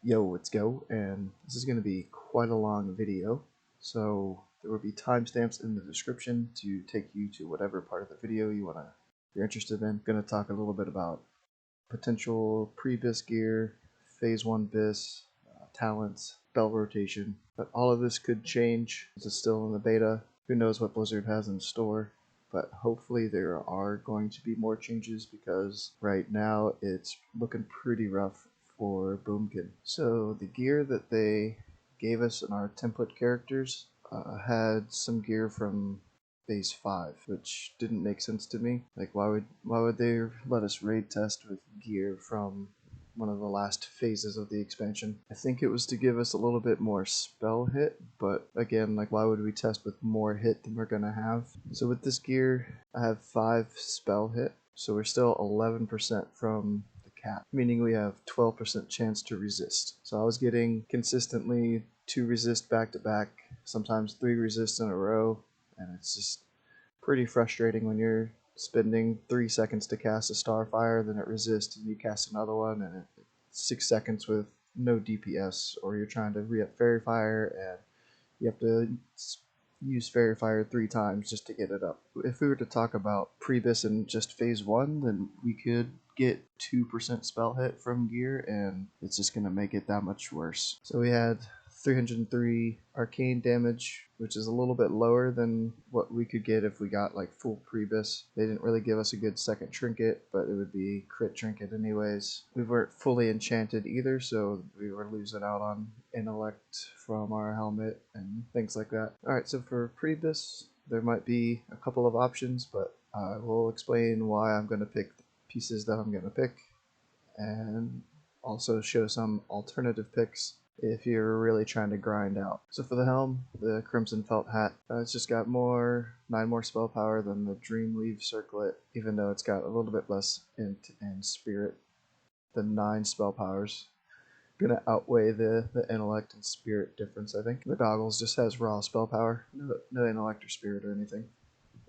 Yo, let's go, and this is going to be quite a long video, so there will be timestamps in the description to take you to whatever part of the video you're interested in. I'm going to talk a little bit about potential pre-bis gear, phase 1 bis, talents, spell rotation, but all of this could change. This is still in the beta. Who knows what Blizzard has in store, but hopefully there are going to be more changes because right now it's looking pretty rough for Moonkin. So the gear that they gave us in our template characters had some gear from phase 5, which didn't make sense to me. Like, why would they let us raid test with gear from one of the last phases of the expansion? I think it was to give us a little bit more spell hit, but again, like, why would we test with more hit than we're gonna have? So with this gear, I have 5 spell hit, so we're still 11% from the cap, meaning we have 12% chance to resist. So I was getting consistently 2 resist back to back, sometimes 3 resist in a row, and it's just pretty frustrating when you're spending 3 seconds to cast a Starfire, then it resists, and you cast another one, and it's 6 seconds with no DPS, or you're trying to re-up Fairy Fire, and you have to use Fairy Fire 3 times just to get it up. If we were to talk about Pre-Bis in just phase 1, then we could get 2% spell hit from gear, and it's just going to make it that much worse. So we had 303 arcane damage, which is a little bit lower than what we could get if we got like full Pre-Bis. They didn't really give us a good second trinket, but it would be crit trinket anyways. We weren't fully enchanted either, so we were losing out on intellect from our helmet and things like that. Alright, so for Pre-Bis, there might be a couple of options, but I will explain why I'm going to pick the pieces that I'm going to pick, and also show some alternative picks if you're really trying to grind out. So for the helm, the Crimson Felt Hat, it's just got 9 more spell power than the Dreamweave Circlet, even though it's got a little bit less int and spirit. The 9 spell powers gonna outweigh the intellect and spirit difference, I think. The goggles just has raw spell power, no intellect or spirit or anything,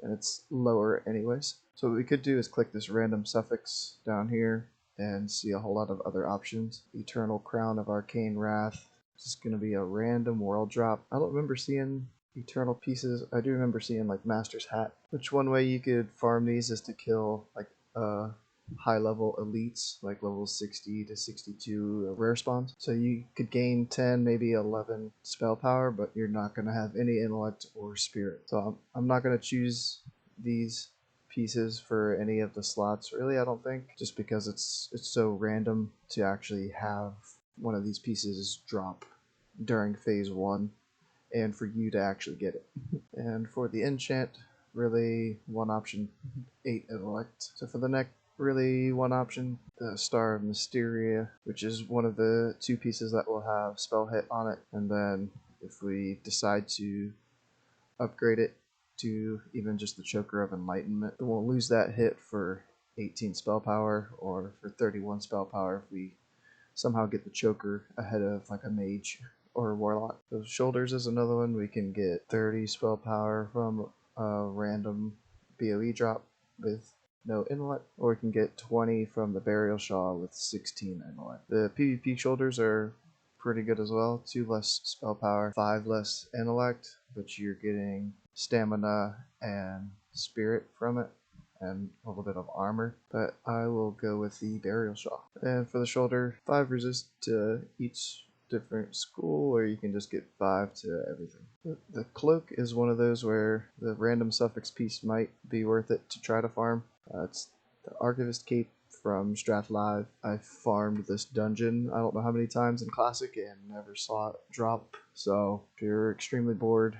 and it's lower anyways. So what we could do is click this random suffix down here and see a whole lot of other options. Eternal Crown of Arcane Wrath. This is going to be a random world drop. I don't remember seeing eternal pieces. I do remember seeing like Master's Hat. Which one way you could farm these is to kill like high level elites, like level 60 to 62 rare spawns. So you could gain 10, maybe 11 spell power, but you're not going to have any intellect or spirit. So I'm not going to choose these pieces for any of the slots, really. I don't think, just because it's so random to actually have one of these pieces drop during phase 1 and for you to actually get it. And for the enchant, really one option, 8 intellect. So for the neck, really one option, the Star of Mysteria, which is one of the 2 pieces that will have spell hit on it. And then if we decide to upgrade it to even just the Choker of Enlightenment, we'll lose that hit for 18 spell power or for 31 spell power if we somehow get the Choker ahead of like a mage or a warlock. So shoulders is another one. We can get 30 spell power from a random BOE drop with no intellect, or we can get 20 from the Burial Shaw with 16 intellect. The PvP shoulders are pretty good as well. 2 less spell power, 5 less intellect, but you're getting stamina and spirit from it, and a little bit of armor, but I will go with the Burial Shaw. And for the shoulder, 5 resist to each different school, or you can just get 5 to everything. The cloak is one of those where the random suffix piece might be worth it to try to farm. It's the Archivist Cape from Strathlive. I farmed this dungeon I don't know how many times in Classic and never saw it drop, so if you're extremely bored,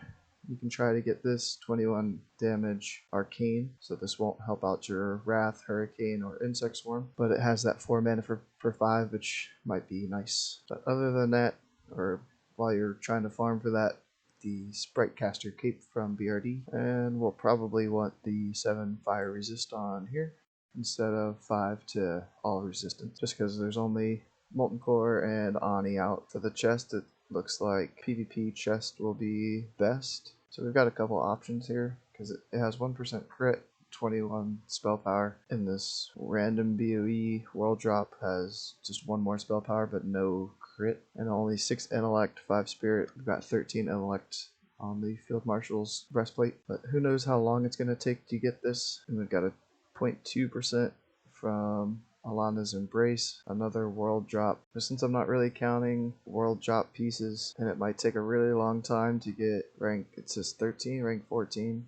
you can try to get this 21 damage arcane, so this won't help out your Wrath, Hurricane, or Insect Swarm, but it has that 4 mana for 5, which might be nice. But other than that, or while you're trying to farm for that, the Spritecaster Cape from BRD, and we'll probably want the 7 fire resist on here instead of 5 to all resistance, just because there's only Molten Core and Ani out. For the chest, it looks like PvP chest will be best. So we've got a couple options here, because it has 1% crit, 21 spell power, and this random BOE world drop has just 1 more spell power but no crit, and only 6 intellect, 5 spirit. We've got 13 intellect on the Field Marshal's breastplate, but who knows how long it's going to take to get this. And we've got a 0.2% from Alana's Embrace, another world drop. But since I'm not really counting world drop pieces, and it might take a really long time to get rank, it says 13, rank 14,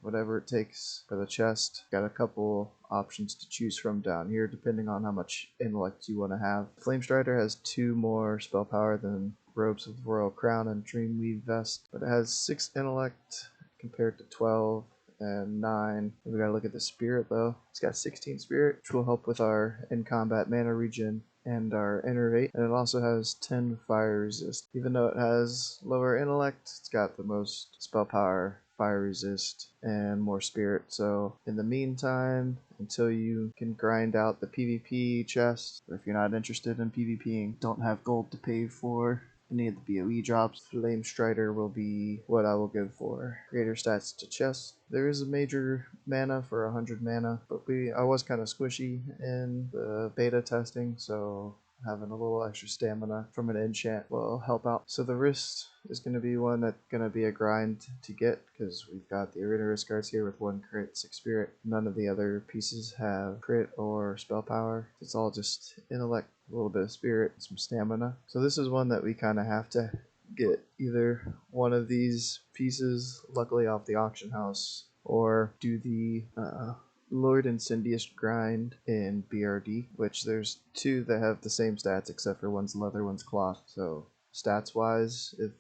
whatever it takes for the chest. Got a couple options to choose from down here depending on how much intellect you want to have. Flame Strider has 2 more spell power than Robes of the Royal Crown and Dreamweave Vest, but it has 6 intellect compared to 12 and 9. We gotta look at the spirit though. It's got 16 spirit, which will help with our in-combat mana regen and our innervate, and it also has 10 fire resist. Even though it has lower intellect, it's got the most spell power, fire resist, and more spirit. So in the meantime, until you can grind out the PvP chest, or if you're not interested in PvPing, don't have gold to pay for any of the BOE drops, Flame Strider will be what I will give for greater stats to chest. There is a major mana for 100 mana, but I was kind of squishy in the beta testing, so having a little extra stamina from an enchant will help out. So the wrist is going to be one that's going to be a grind to get, because we've got the arena wrist guards here with 1 crit, 6 spirit. None of the other pieces have crit or spell power. It's all just intellect, a little bit of spirit, and some stamina. So this is one that we kind of have to get either one of these pieces, luckily off the auction house, or do the Lord Incendious grind in BRD, which there's 2 that have the same stats except for one's leather, one's cloth. So stats wise, if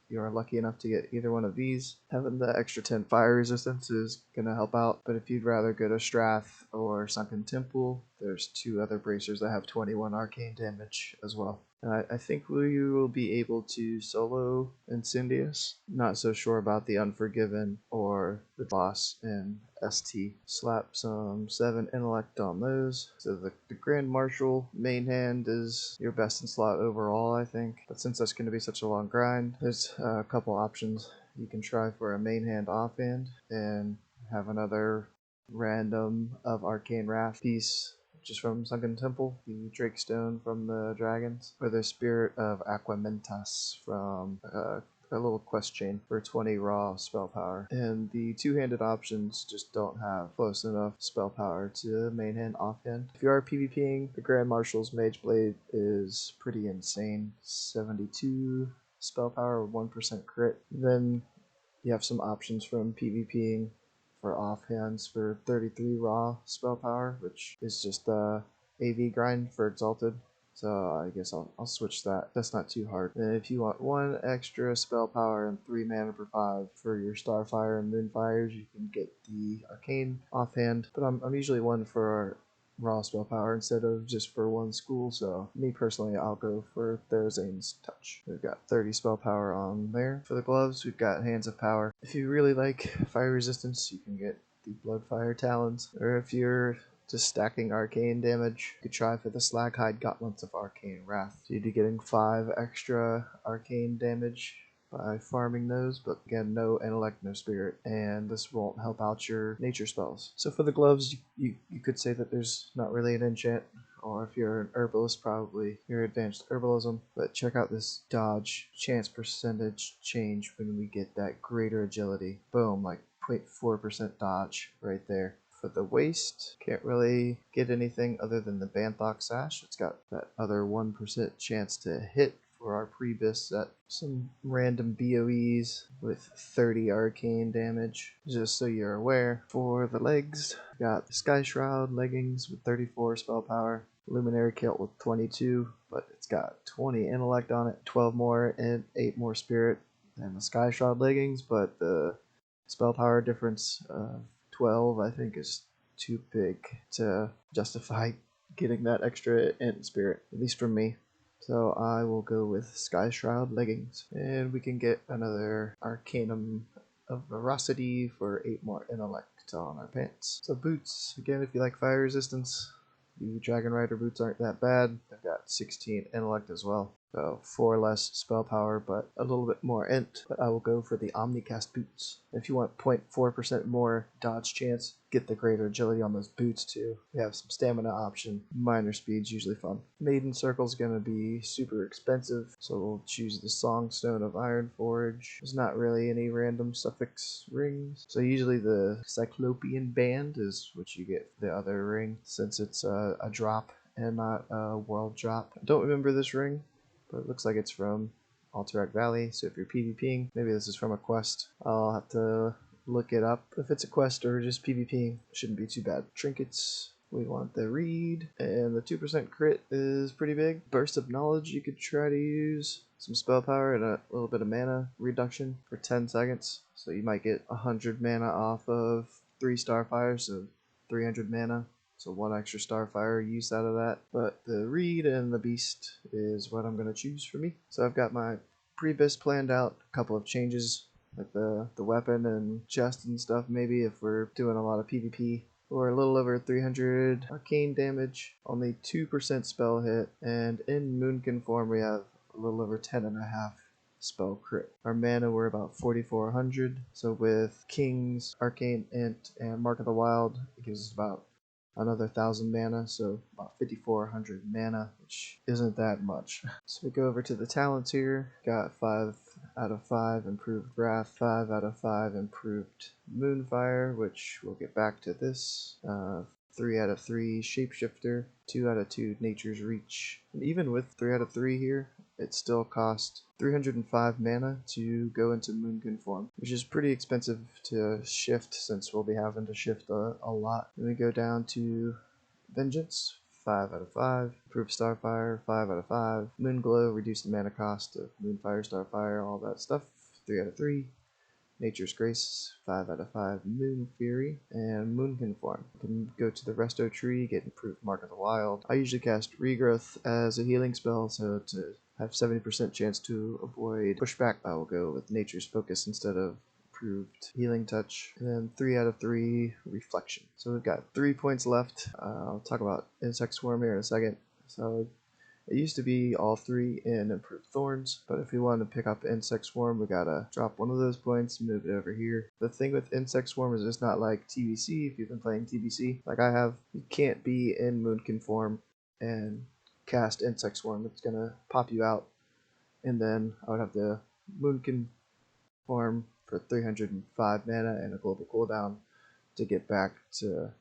you are lucky enough to get either one of these, having the extra 10 fire resistance is going to help out. But if you'd rather go to Strath or Sunken Temple, there's 2 other bracers that have 21 arcane damage as well. And I think we will be able to solo Incendious. Not so sure about the Unforgiven or the boss in ST. Slap some 7 intellect on those. So the Grand Marshal main hand is your best in slot overall, I think. But since that's going to be such a long grind, there's a couple options. You can try for a main hand offhand and have another random of Arcane Wrath piece just from Sunken Temple, the Drakestone from the Dragons, or the Spirit of Aquamentas from a little quest chain for 20 raw spell power. And the 2-handed options just don't have close enough spell power to main hand offhand. If you are PvPing, the Grand Marshal's Mage Blade is pretty insane. 72 spell power with 1% crit. Then you have some options from PvPing for offhands for 33 raw spell power, which is just the AV grind for Exalted. So I guess I'll switch that. That's not too hard. And if you want 1 extra spell power and 3 mana per 5 for your Starfire and Moonfires, you can get the Arcane offhand. But I'm usually one for raw spell power instead of just for 1 school, so me personally, I'll go for Therazane's Touch. We've got 30 spell power on there. For the gloves, we've got Hands of Power. If you really like fire resistance, you can get the Bloodfire Talons, or if you're just stacking arcane damage, you could try for the Slaghide Gauntlets of Arcane Wrath. So you'd be getting 5 extra arcane damage by farming those, but again, no intellect, no spirit, and this won't help out your nature spells. So for the gloves, you could say that there's not really an enchant, or if you're an herbalist, probably your advanced herbalism, but check out this dodge chance percentage change when we get that greater agility. Boom, like 0.4% dodge right there. For the waist, can't really get anything other than the Banthok Sash. It's got that other 1% chance to hit for our Pre Bis set. Some random BOEs with 30 arcane damage, just so you're aware. For the legs, got the Sky Shroud leggings with 34 spell power, Luminary Kilt with 22, but it's got 20 intellect on it, 12 more and 8 more spirit than the Sky Shroud leggings, but the spell power difference of 12 I think is too big to justify getting that extra int spirit, at least for me. So I will go with Sky Shroud leggings, and we can get another Arcanum of Veracity for 8 more intellect on our pants. So boots, again, if you like fire resistance, the Dragon Rider boots aren't that bad. They've got 16 intellect as well. So 4 less spell power, but a little bit more int. But I will go for the Omnicast boots. If you want 0.4% more dodge chance, get the greater agility on those boots too. We have some stamina option. Minor speed's usually fun. Maiden Circle's gonna be super expensive, so we'll choose the Songstone of Ironforge. There's not really any random suffix rings. So usually the Cyclopean Band is what you get for the other ring, since it's a drop and not a world drop. I don't remember this ring, but it looks like it's from Alterac Valley, so if you're PvPing, maybe this is from a quest. I'll have to look it up. If it's a quest or just PvPing, it shouldn't be too bad. Trinkets, we want the read, and the 2% crit is pretty big. Burst of Knowledge, you could try to use some spell power and a little bit of mana reduction for 10 seconds. So you might get 100 mana off of 3 Starfires, so 300 mana. So 1 extra Starfire use out of that. But the Reed and the Beast is what I'm going to choose for me. So I've got my Pre Bis planned out, a couple of changes, like the weapon and chest and stuff, maybe if we're doing a lot of PvP. We're a little over 300 arcane damage, only 2% spell hit, and in Moonkin Form we have a little over 10.5 spell crit. Our mana we're about 4,400, so with King's, Arcane Int, and Mark of the Wild, it gives us about another 1,000 mana, so about 5,400 mana, which isn't that much. So we go over to the talents here. Got 5 out of 5 improved Wrath, 5 out of 5 improved Moonfire, which we'll get back to this. 3 out of 3 Shapeshifter, 2 out of 2 Nature's Reach. And even with 3 out of 3 here, it still cost 305 mana to go into Moonkin Form, which is pretty expensive to shift since we'll be having to shift a lot. Then we go down to Vengeance, 5 out of 5. Improved Starfire, 5 out of 5. Moonglow, reduce the mana cost of Moonfire, Starfire, all that stuff, 3 out of 3. Nature's Grace, 5 out of 5. Moon Fury, and Moonkin Form. You can go to the Resto tree, get improved Mark of the Wild. I usually cast Regrowth as a healing spell, so to have 70% chance to avoid pushback, I will go with Nature's Focus instead of improved Healing Touch. And then 3 out of 3 Reflection. So we've got 3 points left. I'll talk about Insect Swarm here in a second. So it used to be all 3 in Improved Thorns, but if we want to pick up Insect Swarm, we gotta drop one of those points, move it over here. The thing with Insect Swarm is it's not like TBC, if you've been playing TBC, like I have. You can't be in Moonkin Form and cast Insect Swarm. It's gonna pop you out, and then I would have to Moonkin Form for 305 mana and a global cooldown to get back to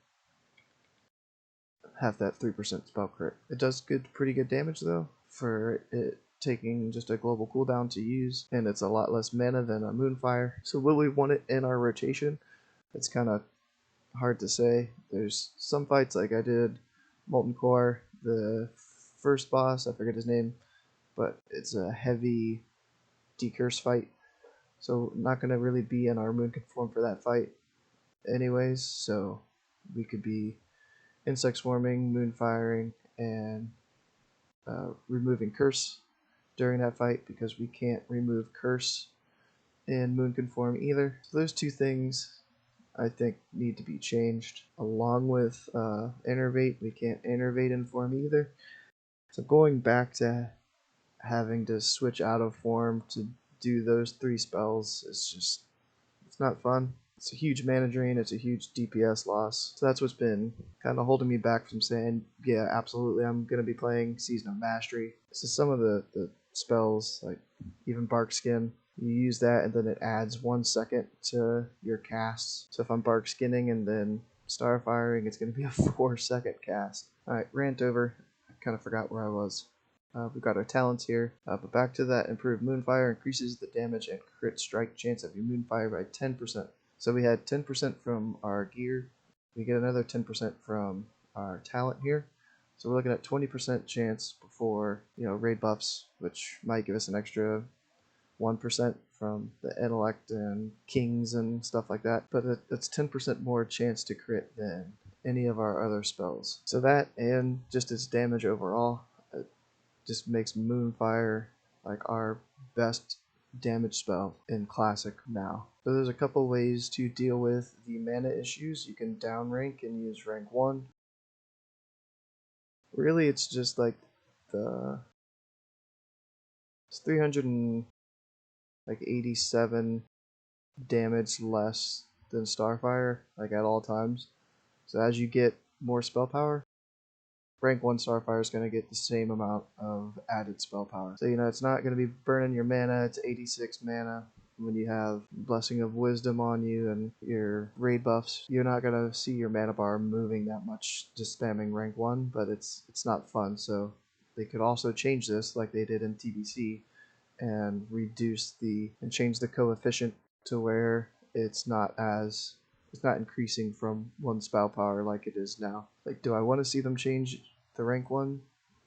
have that 3% spell crit. It does pretty good damage though, for it taking just a global cooldown to use, and it's a lot less mana than a Moonfire. So will we want it in our rotation? It's kind of hard to say. There's some fights, like I did Molten Core, the first boss, I forget his name, but it's a heavy decurse fight, so not going to really be in our Moonkin Form for that fight anyways, so we could be Insect Swarming, Moonfiring, and removing Curse during that fight, because we can't remove Curse in Moonkin Form either. So those 2 things I think need to be changed. Along with Innervate, we can't Innervate in Form either. So going back to having to switch out of Form to do those 3 spells is just, it's not fun. It's a huge mana drain, it's a huge DPS loss. So that's what's been kind of holding me back from saying, yeah, absolutely, I'm going to be playing Season of Mastery. So some of the spells, like even Bark Skin, you use that and then it adds 1 second to your casts. So if I'm Bark Skinning and then Starfiring, it's going to be a 4-second cast. Alright, rant over. I kind of forgot where I was. We've got our talents here, but back to that. Improved Moonfire increases the damage and crit strike chance of your Moonfire by 10%. So we had 10% from our gear. We get another 10% from our talent here. So we're looking at 20% chance before, raid buffs, which might give us an extra 1% from the intellect and kings and stuff like that. But that's 10% more chance to crit than any of our other spells. So that, and just its damage overall, it just makes Moonfire like our best damage spell in Classic now. So there's a couple ways to deal with the mana issues. You can down rank and use rank 1. Really, it's just like the It's 387 damage less than Starfire, like at all times. So as you get more spell power, rank 1 Starfire is going to get the same amount of added spell power. So, it's not going to be burning your mana. It's 86 mana. When you have Blessing of Wisdom on you and your raid buffs, you're not going to see your mana bar moving that much just spamming rank 1, but it's not fun. So they could also change this like they did in TBC and change the coefficient to where it's not increasing from 1 spell power like it is now. Like, do I want to see them change the rank 1?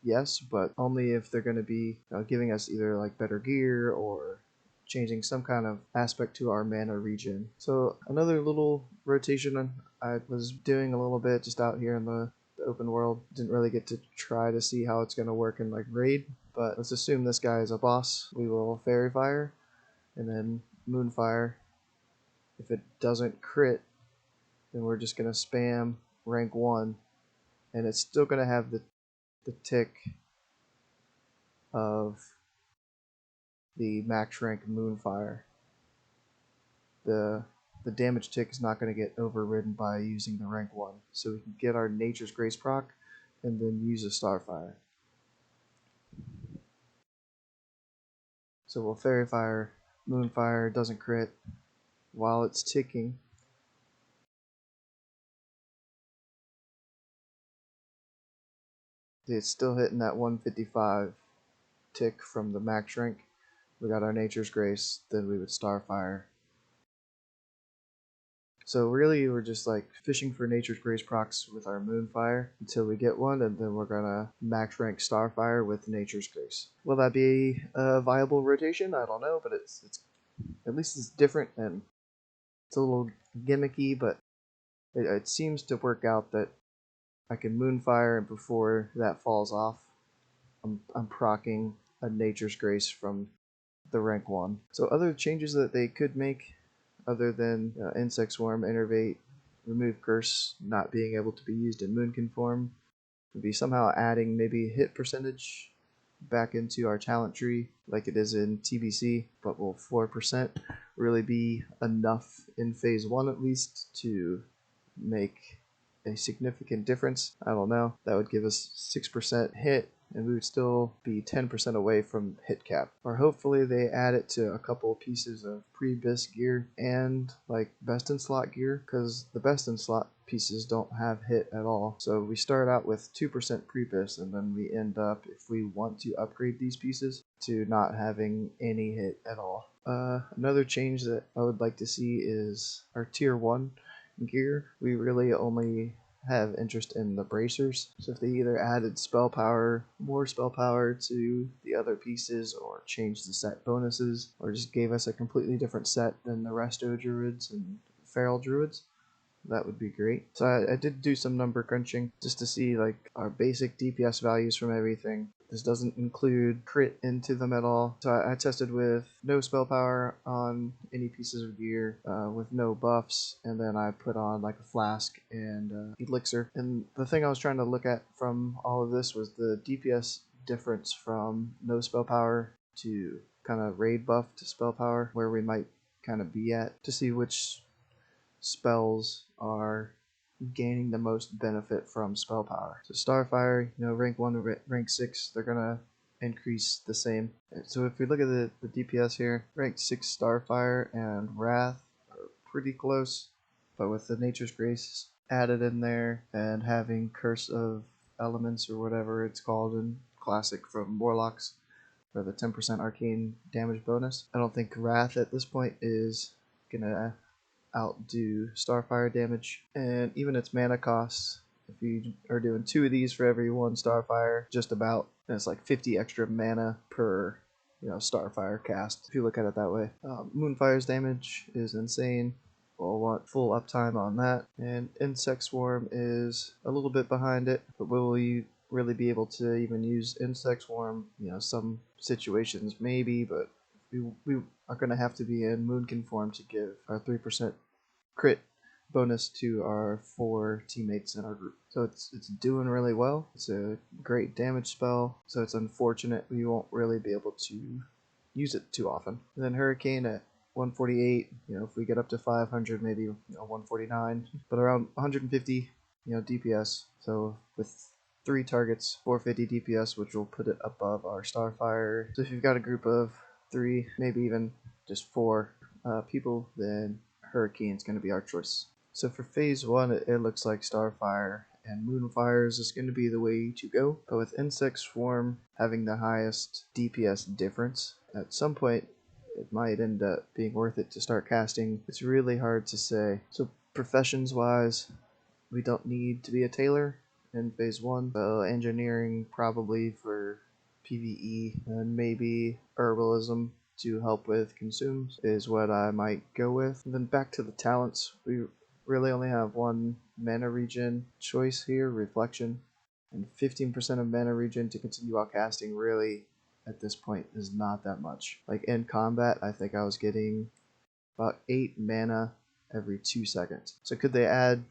Yes, but only if they're going to be giving us either like better gear or changing some kind of aspect to our mana regen. So another little rotation I was doing a little bit just out here in the open world. Didn't really get to try to see how it's going to work in like raid, but let's assume this guy is a boss. We will Fairy Fire and then Moonfire. If it doesn't crit, then we're just going to spam rank 1, and it's still going to have the tick of the max rank Moonfire. The damage tick is not going to get overridden by using the rank 1. So we can get our Nature's Grace proc and then use a Starfire. So we'll Fairy Fire, Moonfire doesn't crit while it's ticking. It's still hitting that 155 tick from the max rank. We got our Nature's Grace, then we would Starfire. So really we're just like fishing for Nature's Grace procs with our Moonfire until we get one, and then we're gonna max rank Starfire with Nature's Grace. Will that be a viable rotation? I don't know, but it's at least it's different and it's a little gimmicky, but it seems to work out that I can Moonfire, and before that falls off, I'm proccing a Nature's Grace from the rank 1. So other changes that they could make, other than Insect Swarm, Innervate, Remove Curse not being able to be used in Moonkin Form, would be somehow adding maybe hit percentage back into our talent tree like it is in TBC, but will 4% really be enough in phase 1 at least to make a significant difference? I don't know. That would give us 6% hit, and we would still be 10% away from hit cap. Or hopefully they add it to a couple pieces of Pre Bis gear and like best in slot gear, because the best in slot pieces don't have hit at all. So we start out with 2% Pre Bis, and then we end up, if we want to upgrade these pieces, to not having any hit at all. Another change that I would like to see is our tier 1 gear. We really only have interest in the bracers. So if they either added more spell power to the other pieces, or changed the set bonuses, or just gave us a completely different set than the Resto Druids and Feral Druids, that would be great. So I did do some number crunching just to see like our basic DPS values from everything. This doesn't include crit into them at all. So I tested with no spell power on any pieces of gear, with no buffs, and then I put on like a flask and elixir. And the thing I was trying to look at from all of this was the DPS difference from no spell power to kind of raid buff to spell power, where we might kind of be at, to see which spells are gaining the most benefit from spell power. So Starfire, rank 1 to rank 6, they're gonna increase the same. So if we look at the DPS here, rank 6 Starfire and Wrath are pretty close, but with the Nature's Grace added in there and having Curse of Elements or whatever it's called in Classic from Warlocks for the 10% arcane damage bonus, I don't think Wrath at this point is gonna outdo Starfire damage. And even its mana costs, if you are doing 2 of these for every 1 Starfire, just about, and it's like 50 extra mana per Starfire cast, if you look at it that way. Moonfire's damage is insane. We'll want full uptime on that. And Insect Swarm is a little bit behind it, but will you really be able to even use Insect Swarm? Some situations maybe, but we are going to have to be in Moonkin Form to give our 3% crit bonus to our 4 teammates in our group. So it's doing really well. It's a great damage spell, so it's unfortunate we won't really be able to use it too often. And then Hurricane at 148, if we get up to 500, maybe 149, but around 150, DPS. So with 3 targets, 450 DPS, which will put it above our Starfire. So if you've got a group of 3, maybe even just 4 people, then Hurricane's going to be our choice. So for phase 1, it looks like Starfire and Moonfire is just going to be the way to go. But with Insect Swarm having the highest DPS difference, at some point it might end up being worth it to start casting. It's really hard to say. So professions wise, we don't need to be a tailor in phase 1. So engineering probably for PvE, and maybe herbalism to help with consumes is what I might go with. And then back to the talents, we really only have 1 mana regen choice here, Reflection, and 15% of mana regen to continue while casting really at this point is not that much. Like in combat, I think I was getting about 8 mana every 2 seconds. So could they add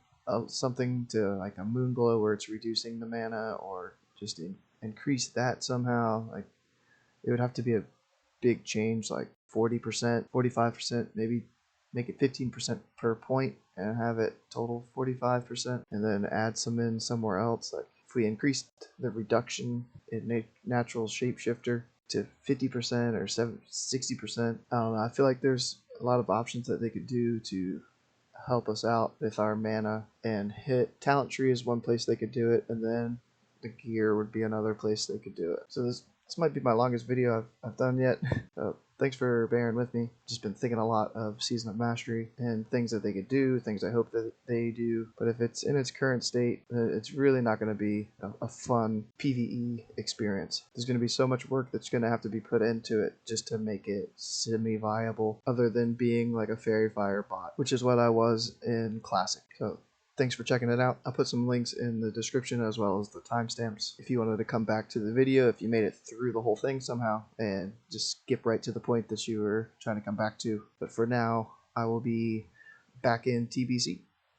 something to like a Moonglow where it's reducing the mana, or just increase that somehow? Like it would have to be a big change, like 40%, 45%, maybe make it 15% per point and have it total 45%, and then add some in somewhere else. Like if we increased the reduction in natural shapeshifter to 50% or 60%, I don't know. I feel like there's a lot of options that they could do to help us out with our mana and hit. Talent tree is one place they could do it, and then the gear would be another place they could do it. So this might be my longest video I've done yet. Thanks for bearing with me. Just been thinking a lot of Season of Mastery and things that they could do, things I hope that they do. But if it's in its current state, it's really not going to be a fun PvE experience. There's going to be so much work that's going to have to be put into it just to make it semi-viable, other than being like a Fairy Fire bot, which is what I was in Classic. So thanks for checking it out. I'll put some links in the description as well as the timestamps if you wanted to come back to the video, if you made it through the whole thing somehow and just skip right to the point that you were trying to come back to. But for now, I will be back in TBC.